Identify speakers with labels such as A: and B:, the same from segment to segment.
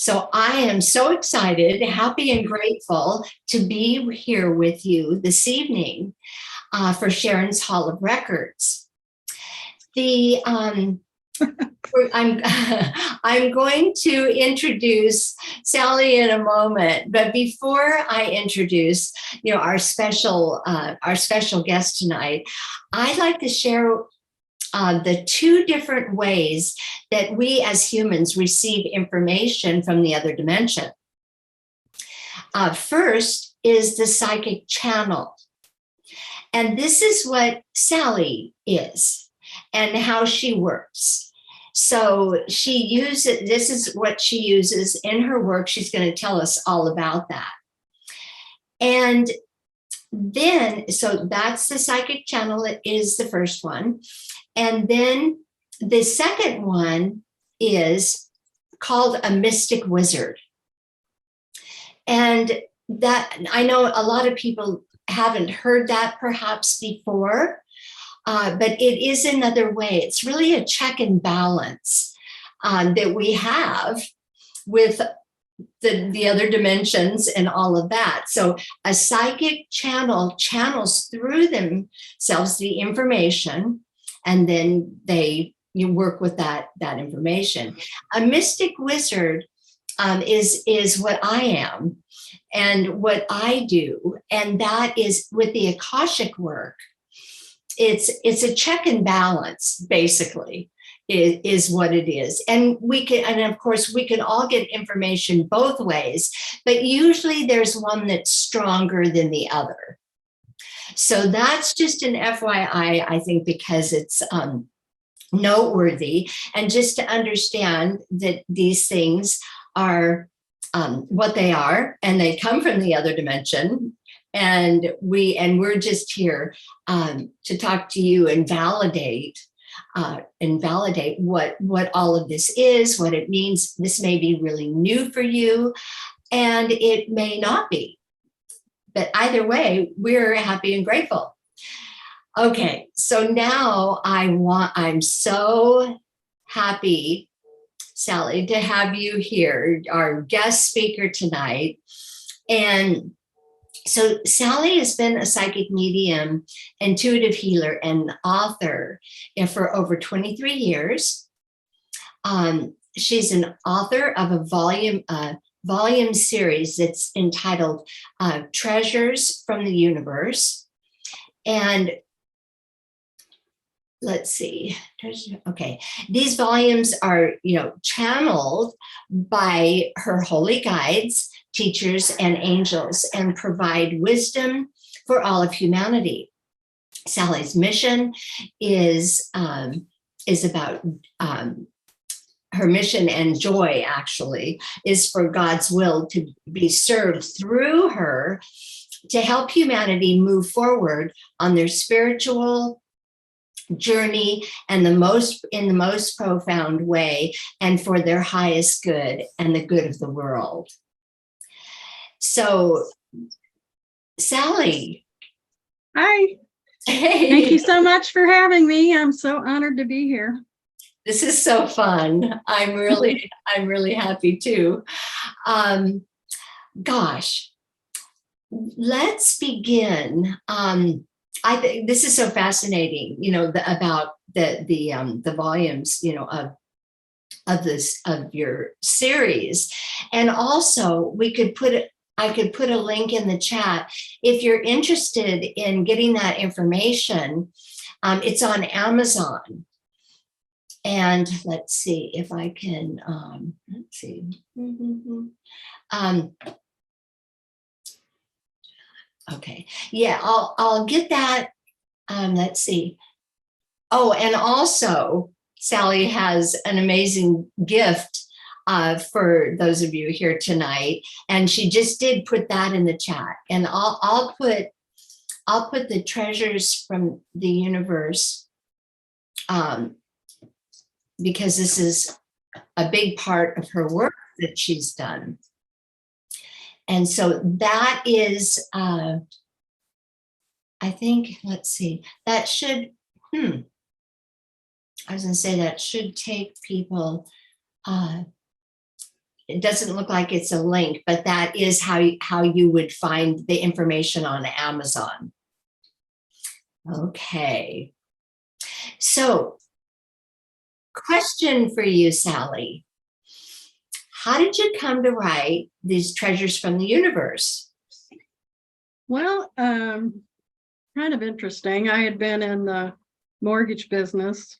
A: So I am so excited, happy, and grateful to be here with you this evening for Sharon's Hall of Records. I'm I'm going to introduce Sally in a moment, but before I introduce, our special guest tonight, I'd like to share the two different ways that we as humans receive information from the other dimension. First is the psychic channel. And this is what Sally is and how she works. So this is what she uses in her work. She's going to tell us all about that. And then, so that's the psychic channel. It is the first one. And then the second one is called a mystic wizard. And that, I know a lot of people haven't heard that perhaps before, but it is another way. It's really a check and balance that we have with the other dimensions and all of that. So a psychic channel channels through themselves the information, and then you work with that information. A mystic wizard is what I am and what I do, and that is with the Akashic work. It's a check and balance, basically, is what it is. And of course, we can all get information both ways, but usually there's one that's stronger than the other. So that's just an FYI, I think, because it's noteworthy, and just to understand that these things are what they are, and they come from the other dimension. And we're just here to talk to you and validate what all of this is, what it means. This may be really new for you, and it may not be. But either way, we're happy and grateful. Okay, so now I'm so happy, Sally, to have you here, our guest speaker tonight. And so Sally has been a psychic medium, intuitive healer, and author for over 23 years. She's an author of a volume series that's entitled Treasures from the Universe. And let's see. Okay. These volumes are, channeled by her holy guides, teachers, and angels, and provide wisdom for all of humanity. Sally's mission is about her mission, and joy actually is for God's will to be served through her to help humanity move forward on their spiritual journey and in the most profound way, and for their highest good and the good of the world. So, Sally.
B: Hi.
A: Hey.
B: Thank you so much for having me. I'm so honored to be here.
A: This is so fun. I'm really happy too. Gosh, let's begin. I think this is so fascinating, about the volumes, of your series. And also I could put a link in the chat if you're interested in getting that information. It's on Amazon. And let's see if I can, let's see. Okay, yeah, I'll get that. Let's see. Oh, and also Sally has an amazing gift for those of you here tonight, and she just did put that in the chat. And I'll put the Treasures from the Universe, because this is a big part of her work that she's done. And so that is, I think, let's see, that should, I was gonna say that should take people it doesn't look like it's a link, but that is how you would find the information on Amazon. Okay. So, question for you, Sally. How did you come to write these treasures from the universe?
B: Well, kind of interesting. I had been in the mortgage business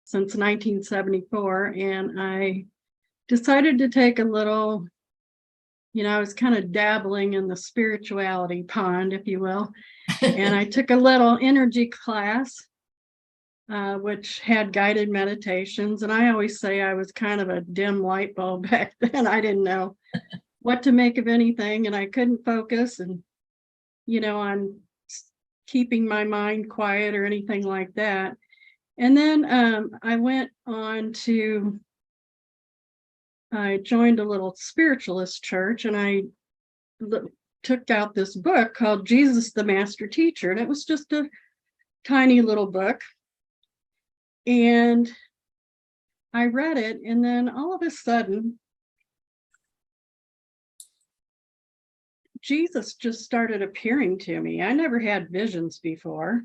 B: since 1974, and I decided to take a little, I was kind of dabbling in the spirituality pond, if you will. And I took a little energy class, which had guided meditations. And I always say I was kind of a dim light bulb back then. I didn't know what to make of anything, and I couldn't focus and, on keeping my mind quiet or anything like that. And then I joined a little spiritualist church, and I took out this book called Jesus the Master Teacher. And it was just a tiny little book. And I read it, and then all of a sudden, Jesus just started appearing to me. I never had visions before.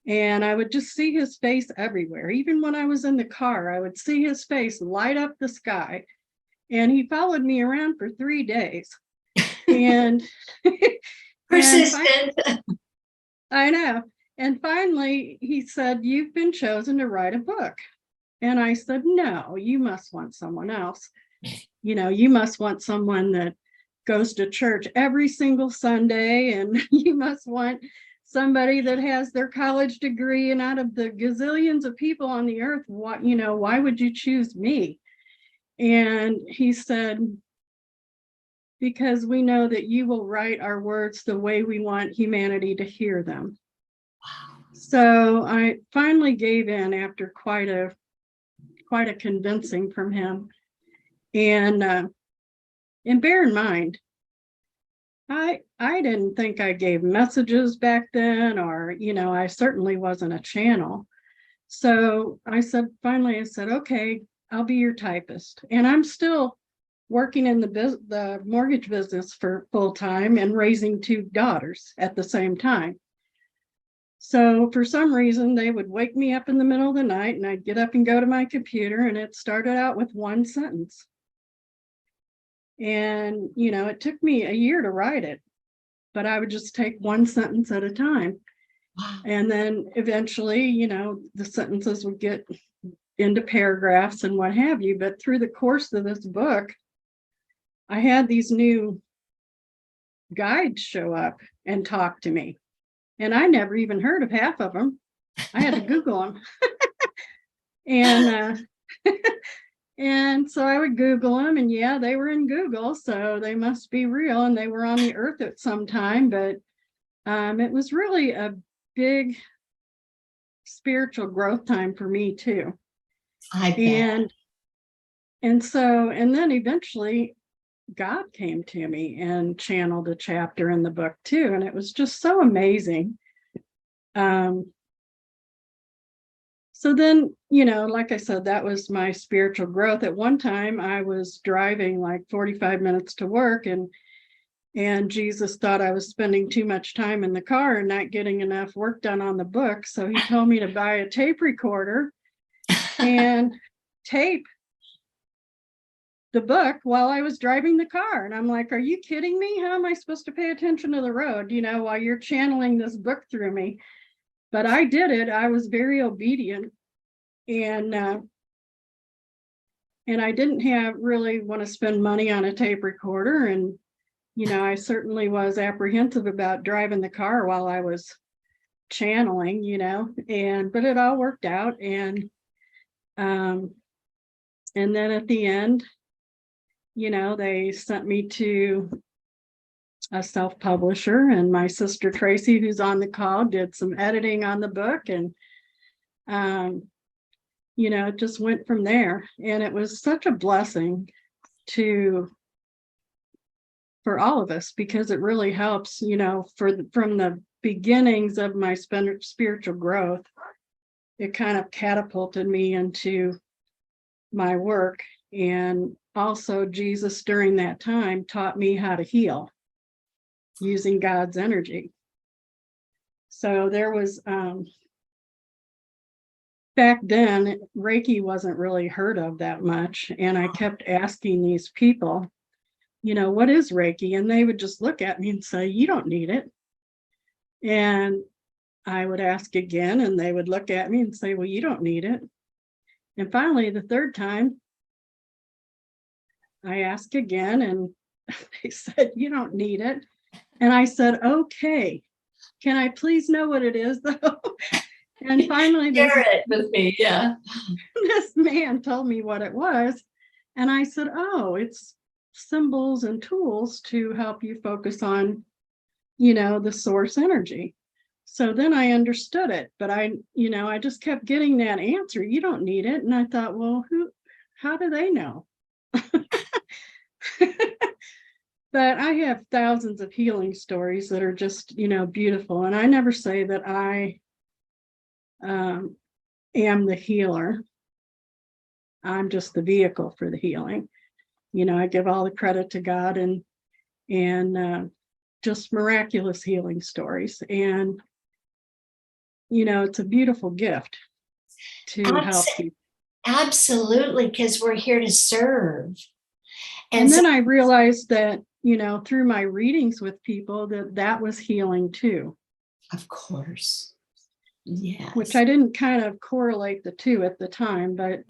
B: And I would just see his face everywhere. Even when I was in the car, I would see his face light up the sky. And he followed me around for 3 days. And
A: persistent.
B: I know. And finally, he said, "You've been chosen to write a book." And I said, "No, you must want someone else. You must want someone that goes to church every single Sunday, and you must want somebody that has their college degree, and out of the gazillions of people on the earth, why would you choose me?" And he said, "Because we know that you will write our words the way we want humanity to hear them." So I finally gave in after quite a convincing from him. And bear in mind, I didn't think I gave messages back then, or I certainly wasn't a channel. So finally I said, "Okay, I'll be your typist." And I'm still working in the mortgage business for full time and raising 2 daughters at the same time. So for some reason, they would wake me up in the middle of the night, and I'd get up and go to my computer, and it started out with one sentence. And, it took me a year to write it, but I would just take one sentence at a time. And then eventually, the sentences would get into paragraphs and what have you. But through the course of this book, I had these new guides show up and talk to me. And I never even heard of half of them. I had to Google them. And so I would Google them, and yeah, they were in Google, so they must be real, and they were on the earth at some time. But it was really a big spiritual growth time for me too.
A: I bet.
B: And then eventually God came to me and channeled a chapter in the book too. And it was just so amazing. So then, like I said, that was my spiritual growth. At one time, I was driving like 45 minutes to work, and Jesus thought I was spending too much time in the car and not getting enough work done on the book. So he told me to buy a tape recorder and tape the book while I was driving the car. And I'm like, "Are you kidding me? How am I supposed to pay attention to the road, while you're channeling this book through me?" But I did it. I was very obedient. And I didn't really want to spend money on a tape recorder. And, I certainly was apprehensive about driving the car while I was channeling, but it all worked out. And then at the end, they sent me to a self-publisher, and my sister Tracy, who's on the call, did some editing on the book, and it just went from there. And it was such a blessing for all of us, because it really helps, from the beginnings of my spiritual growth. It kind of catapulted me into my work, and also Jesus during that time taught me how to heal using God's energy. So there was, back then, Reiki wasn't really heard of that much. And I kept asking these people, what is Reiki? And they would just look at me and say, you don't need it. And I would ask again, and they would look at me and say, well, you don't need it. And finally, the third time, I asked again, and they said, you don't need it. And I said, okay, can I please know what it is, though? And finally,
A: Share it with me. Yeah.
B: this man told me what it was. And I said, oh, it's symbols and tools to help you focus on, the source energy. So then I understood it, but I just kept getting that answer. You don't need it. And I thought, well, how do they know? But I have thousands of healing stories that are just, beautiful. And I never say that I am the healer. I'm just the vehicle for the healing. I give all the credit to God and just miraculous healing stories. And, it's a beautiful gift to help people.
A: Absolutely, because we're here to serve.
B: And then I realized that, through my readings with people, that was healing too.
A: Of course. Yes.
B: Which I didn't kind of correlate the two at the time, but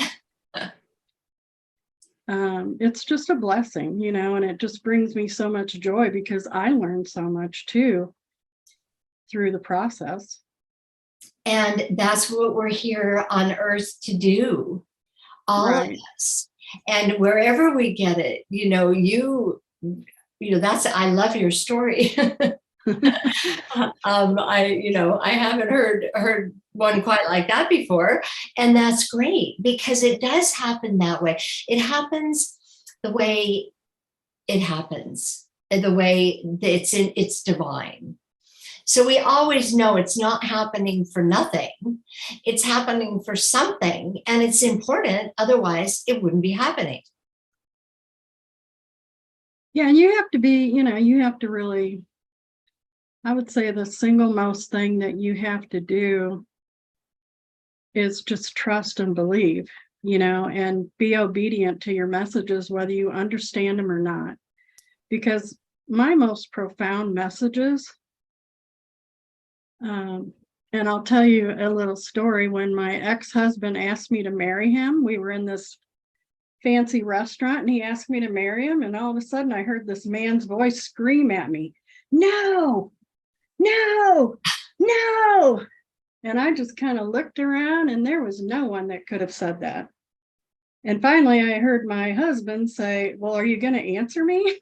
B: it's just a blessing, and it just brings me so much joy because I learned so much too through the process.
A: And that's what we're here on earth to do, all of us. And wherever we get it, that's, I love your story. I haven't heard one quite like that before. And that's great because it does happen that way. It happens the way it happens, the way that it's divine. So we always know it's not happening for nothing. It's happening for something, and it's important. Otherwise, it wouldn't be happening.
B: Yeah, and you have to be, you have to really, I would say the single most thing that you have to do is just trust and believe, and be obedient to your messages, whether you understand them or not. Because my most profound messages, and I'll tell you a little story. When my ex-husband asked me to marry him, we were in this fancy restaurant and he asked me to marry him. And all of a sudden I heard this man's voice scream at me, no, no, no. And I just kind of looked around and there was no one that could have said that. And finally I heard my husband say, well, are you going to answer me?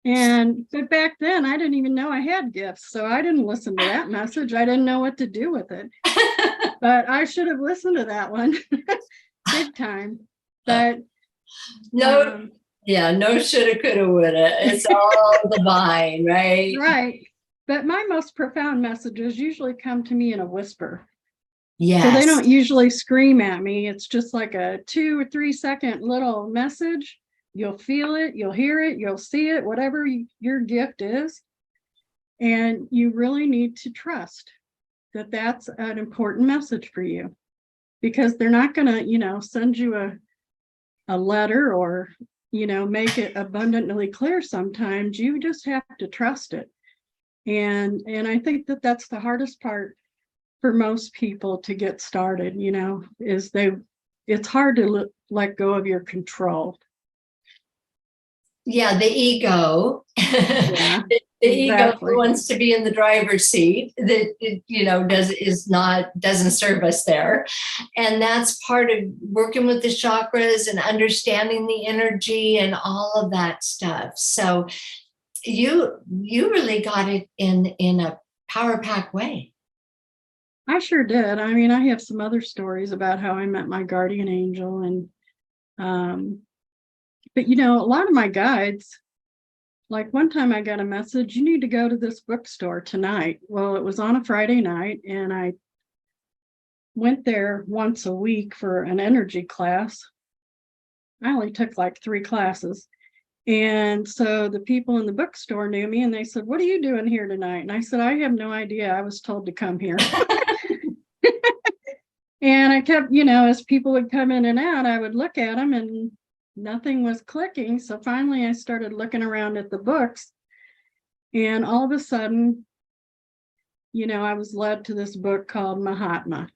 B: But back then I didn't even know I had gifts. So I didn't listen to that message. I didn't know what to do with it. But I should have listened to that one big time. But
A: no, no shoulda, coulda, woulda. It's all divine, right?
B: Right. But my most profound messages usually come to me in a whisper.
A: Yes.
B: So they don't usually scream at me. It's just like a 2 or 3 second little message. You'll feel it, you'll hear it, you'll see it, whatever your gift is. And you really need to trust that that's an important message for you, because they're not going to, send you a letter or, make it abundantly clear. Sometimes you just have to trust it. And I think that that's the hardest part for most people to get started, is it's hard to let go of your control.
A: Yeah, the ego.
B: Yeah,
A: the
B: exactly.
A: Ego wants to be in the driver's seat. That doesn't serve us there, and that's part of working with the chakras and understanding the energy and all of that stuff. So you really got it in a power pack way.
B: I sure did. I mean, I have some other stories about how I met my guardian angel, and but a lot of my guides, like one time I got a message, you need to go to this bookstore tonight. Well, it was on a Friday night, and I went there once a week for an energy class. I only took like 3 classes. And so the people in the bookstore knew me and they said, "What are you doing here tonight?" And I said, "I have no idea. I was told to come here." And I kept, as people would come in and out, I would look at them and nothing was clicking. So finally I started looking around at the books, and all of a sudden, I was led to this book called Mahatma.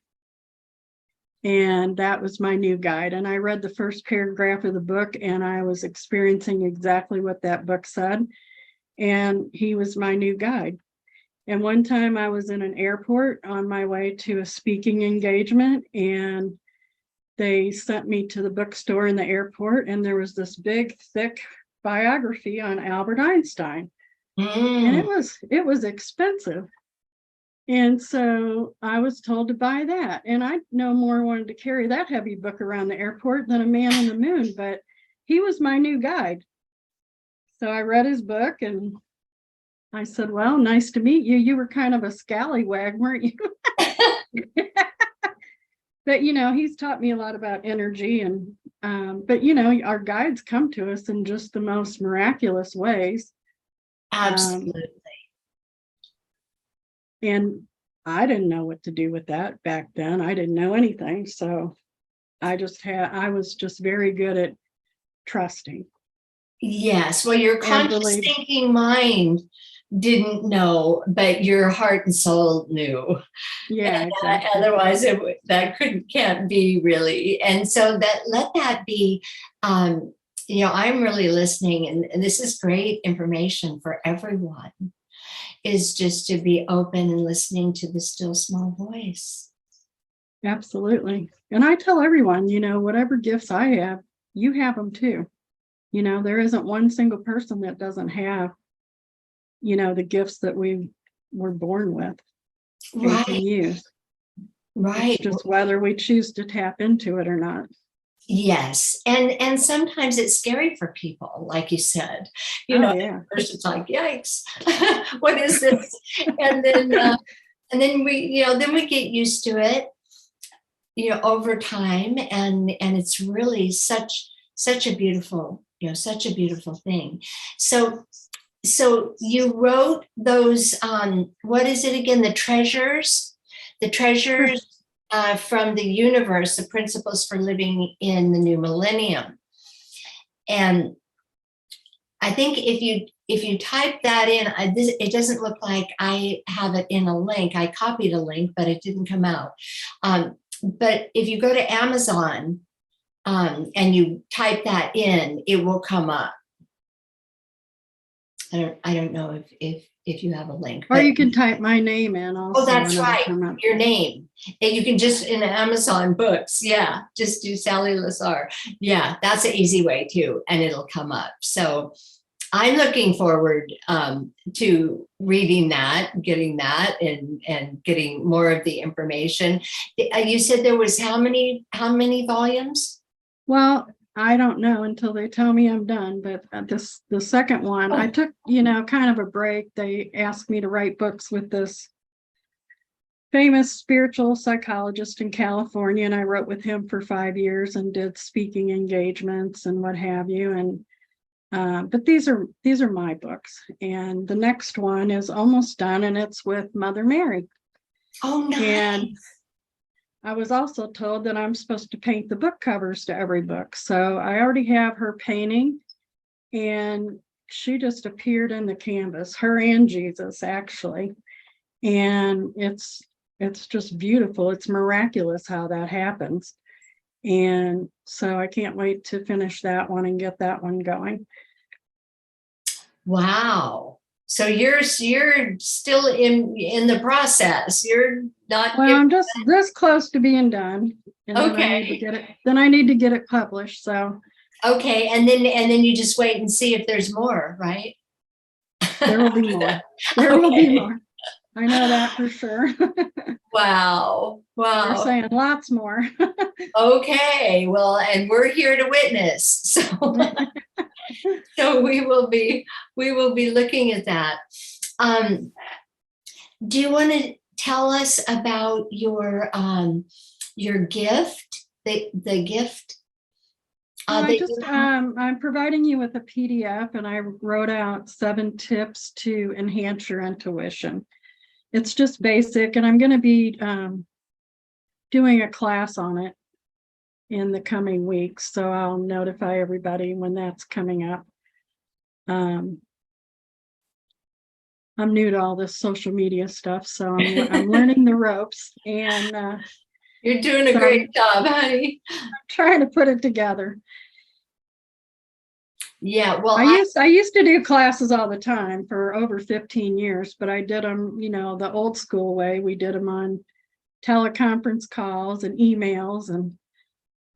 B: And that was my new guide. And I read the first paragraph of the book and I was experiencing exactly what that book said. And he was my new guide. And one time I was in an airport on my way to a speaking engagement, and they sent me to the bookstore in the airport, and there was this big, thick biography on Albert Einstein. And it was expensive. And so I was told to buy that. And I no more wanted to carry that heavy book around the airport than a man on the moon, but he was my new guide. So I read his book and I said, "Well, nice to meet you. You were kind of a scallywag, weren't you?" But, he's taught me a lot about energy. And, but, our guides come to us in just the most miraculous ways.
A: Absolutely.
B: And I didn't know what to do with that back then. I didn't know anything. So I was just very good at trusting.
A: Yes. Well, your conscious thinking mind didn't know, but your heart and soul knew.
B: Yeah,
A: And,
B: exactly.
A: otherwise, can't be really. And so let that be. I'm really listening, and this is great information for everyone. Is just to be open and listening to the still small voice.
B: Absolutely. And I tell everyone, whatever gifts I have, you have them too. There isn't one single person that doesn't have, the gifts that we were born with.
A: Right.
B: Can use.
A: Right.
B: It's just whether we choose to tap into it or not.
A: Yes. And sometimes it's scary for people, like you said.
B: Yeah.
A: First it's like, yikes, what is this? And then we get used to it, over time, and it's really such a beautiful, such a beautiful thing. So you wrote those, what is it again? The treasures from the universe, the principles for living in the new millennium. And I think if you type that in, it doesn't look like I have it in a link. I copied a link, but it didn't come out. But if you go to Amazon and you type that in, it will come up. I don't know if you have a link.
B: Or you can type my name in also.
A: Oh, that's right. Your name. And you can just, in Amazon books, just do Sally LeSar. Yeah, that's an easy way too, and it'll come up. So I'm looking forward to reading that, getting that, and getting more of the information. You said there was how many volumes?
B: Well, I don't know until they tell me I'm done, but the second one, I took, kind of a break. They asked me to write books with this famous spiritual psychologist in California, and I wrote with him for 5 years and did speaking engagements and what have you. And but these are my books, and the next one is almost done, and it's with Mother Mary.
A: Oh, nice.
B: And I was also told that I'm supposed to paint the book covers to every book. So I already have her painting, and she just appeared in the canvas, her and Jesus actually. And it's just beautiful. It's miraculous how that happens. And so I can't wait to finish that one and get that one going.
A: Wow. So you're still in the process. You're not.
B: Well, I'm just this close to being done. And
A: okay.
B: Then I need to get it published. So
A: okay, and then you just wait and see if there's more, right?
B: There will be more. There will be more. I know that for sure.
A: Wow.
B: They're saying lots more.
A: Okay. Well, and we're here to witness. So we will be looking at that. Do you want to tell us about your gift, the gift That you have?
B: I'm providing you with a PDF, and I wrote out 7 tips to enhance your intuition. It's just basic, and I'm going to be doing a class on it in the coming weeks, so I'll notify everybody when that's coming up. I'm new to all this social media stuff, so I'm learning the ropes, and
A: You're doing a great job, honey.
B: I'm trying to put it together.
A: Yeah, well,
B: I used to do classes all the time for over 15 years, but I did them, the old school way. We did them on teleconference calls and emails, and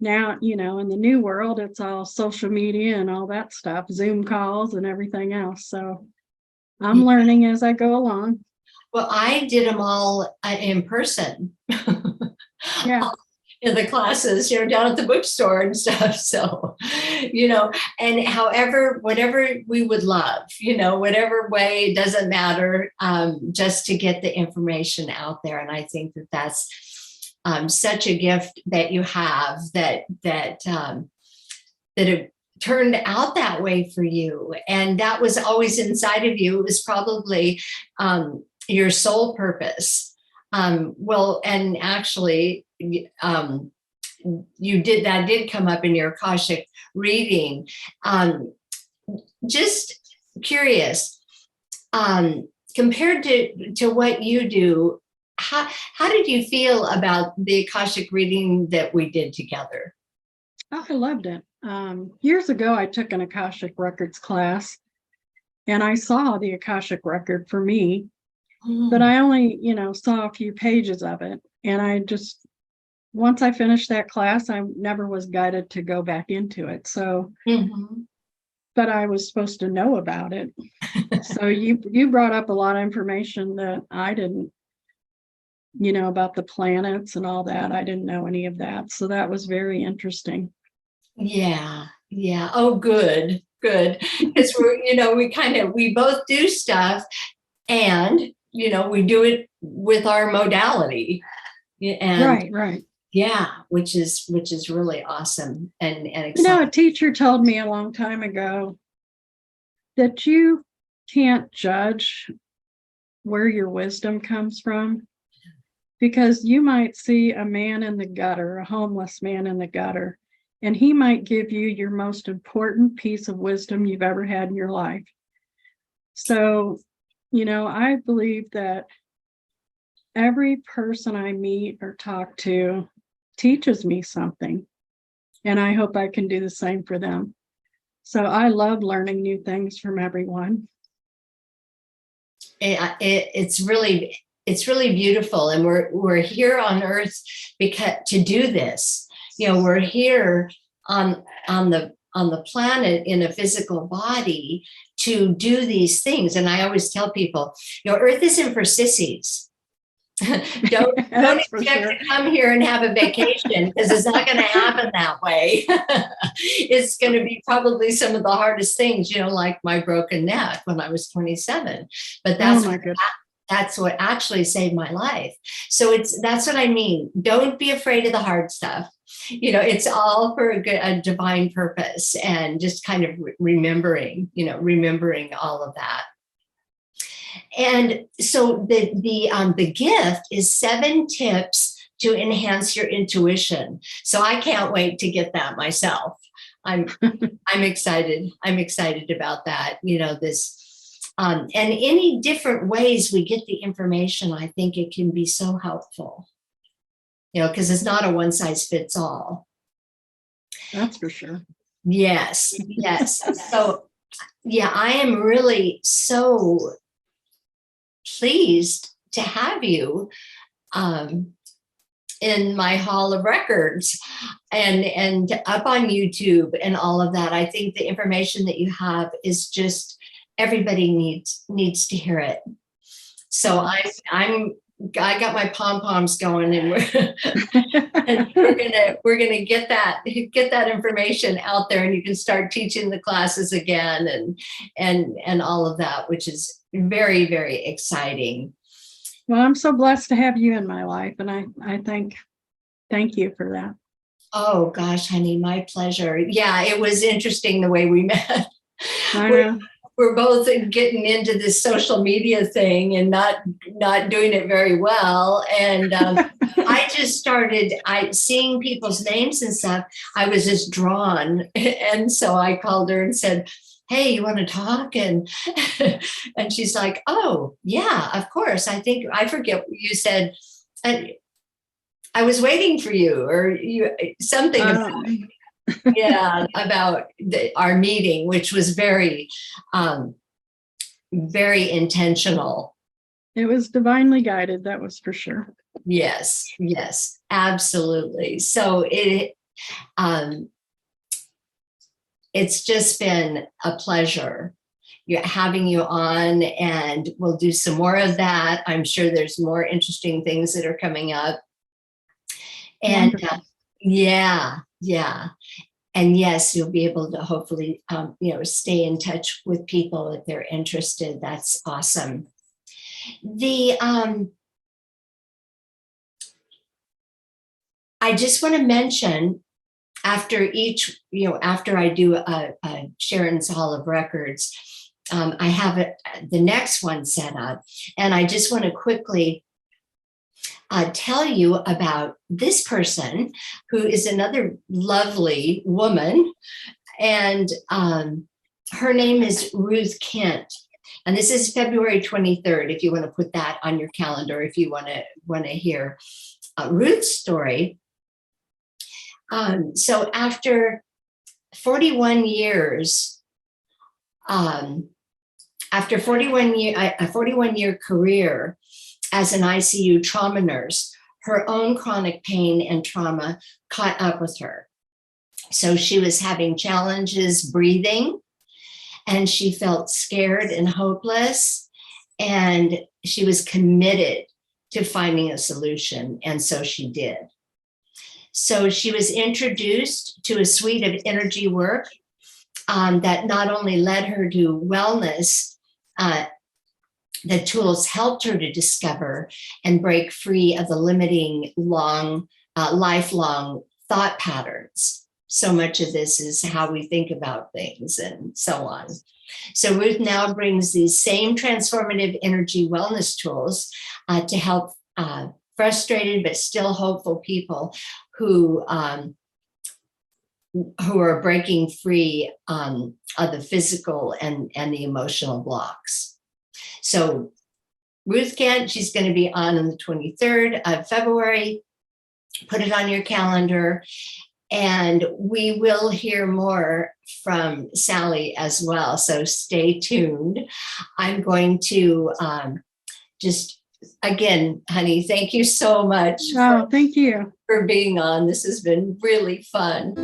B: now, in the new world, it's all social media and all that stuff, Zoom calls and everything else. So I'm learning as I go along.
A: Well, I did them all in person.
B: Yeah.
A: In the classes, down at the bookstore and stuff. So, and whatever we would love, whatever way, doesn't matter, just to get the information out there. And I think that that's such a gift that you have, that it turned out that way for you. And that was always inside of you. It was probably your soul purpose. Well, and actually, that did come up in your Akashic reading. Just curious, compared to what you do, how did you feel about the Akashic reading that we did together?
B: Oh, I loved it. Years ago, I took an Akashic Records class, and I saw the Akashic record for me, but I only, saw a few pages of it. And once I finished that class, I never was guided to go back into it. So, but I was supposed to know about it. So you brought up a lot of information that I didn't, about the planets and all that. I didn't know any of that. So that was very interesting.
A: Yeah. Oh, good. Because we both do stuff, and, we do it with our modality. And
B: right.
A: Yeah, which is really awesome and exciting.
B: A teacher told me a long time ago that you can't judge where your wisdom comes from, because you might see a man in the gutter, a homeless man in the gutter, and he might give you your most important piece of wisdom you've ever had in your life. So, I believe that every person I meet or talk to teaches me something, and I hope I can do the same for them. So I love learning new things from everyone.
A: It's really beautiful, and we're here on Earth because to do this. We're here on the planet in a physical body to do these things. And I always tell people, Earth isn't for sissies. don't expect to come here and have a vacation, because it's not going to happen that way. It's going to be probably some of the hardest things, like my broken neck when I was 27. But that's what actually saved my life. So that's what I mean. Don't be afraid of the hard stuff. It's all for a divine purpose, and just kind of remembering all of that. And so the gift is 7 tips to enhance your intuition. So I can't wait to get that myself. I'm excited. I'm excited about that. And any different ways we get the information, I think it can be so helpful. Because it's not a one size fits all.
B: That's for sure.
A: Yes. So, yeah, I am really so pleased to have you in my Hall of Records and up on YouTube and all of that. I think the information that you have is just, everybody needs to hear it. So I got my pom-poms going, and we're gonna get that information out there, and you can start teaching the classes again and all of that, which is very, very exciting.
B: Well, I'm so blessed to have you in my life, and I thank you for that.
A: Oh gosh, honey, my pleasure. Yeah, it was interesting the way we met.
B: I
A: We're,
B: know.
A: we're both getting into this social media thing and not doing it very well. And I just started seeing people's names and stuff. I was just drawn, and so I called her and said, "Hey, you want to talk?" And and she's like, "Oh yeah, of course." I forget what you said. I was waiting for you, or you something about,
B: Um,
A: yeah, about our meeting, which was very intentional.
B: it was divinely guided, that was for sure.
A: Yes, yes, absolutely. So it's just been a pleasure having you on, and we'll do some more of that. I'm sure there's more interesting things that are coming up. And
B: Wonderful.
A: yeah, yeah. And yes, you'll be able to hopefully, stay in touch with people if they're interested. That's awesome. The I just want to mention, after I do a Sharon's Hall of Records, I have the next one set up, and I just want to quickly tell you about this person, who is another lovely woman, and her name is Ruth Kent. And this is February 23rd, if you want to put that on your calendar, if you want to hear Ruth's story. So after 41 years, after 41-year career as an ICU trauma nurse, her own chronic pain and trauma caught up with her. So she was having challenges breathing, and she felt scared and hopeless, and she was committed to finding a solution, and so she did. So she was introduced to a suite of energy work that not only led her to wellness, the tools helped her to discover and break free of the limiting lifelong thought patterns. So much of this is how we think about things and so on. So Ruth now brings these same transformative energy wellness tools to help frustrated but still hopeful people who are breaking free of the physical and the emotional blocks. So Ruth Kent, she's going to be on the 23rd of February. Put it on your calendar. And we will hear more from Sally as well. So stay tuned. I'm going to again, honey, thank you so much
B: Oh, thank you.
A: for being on. This has been really fun.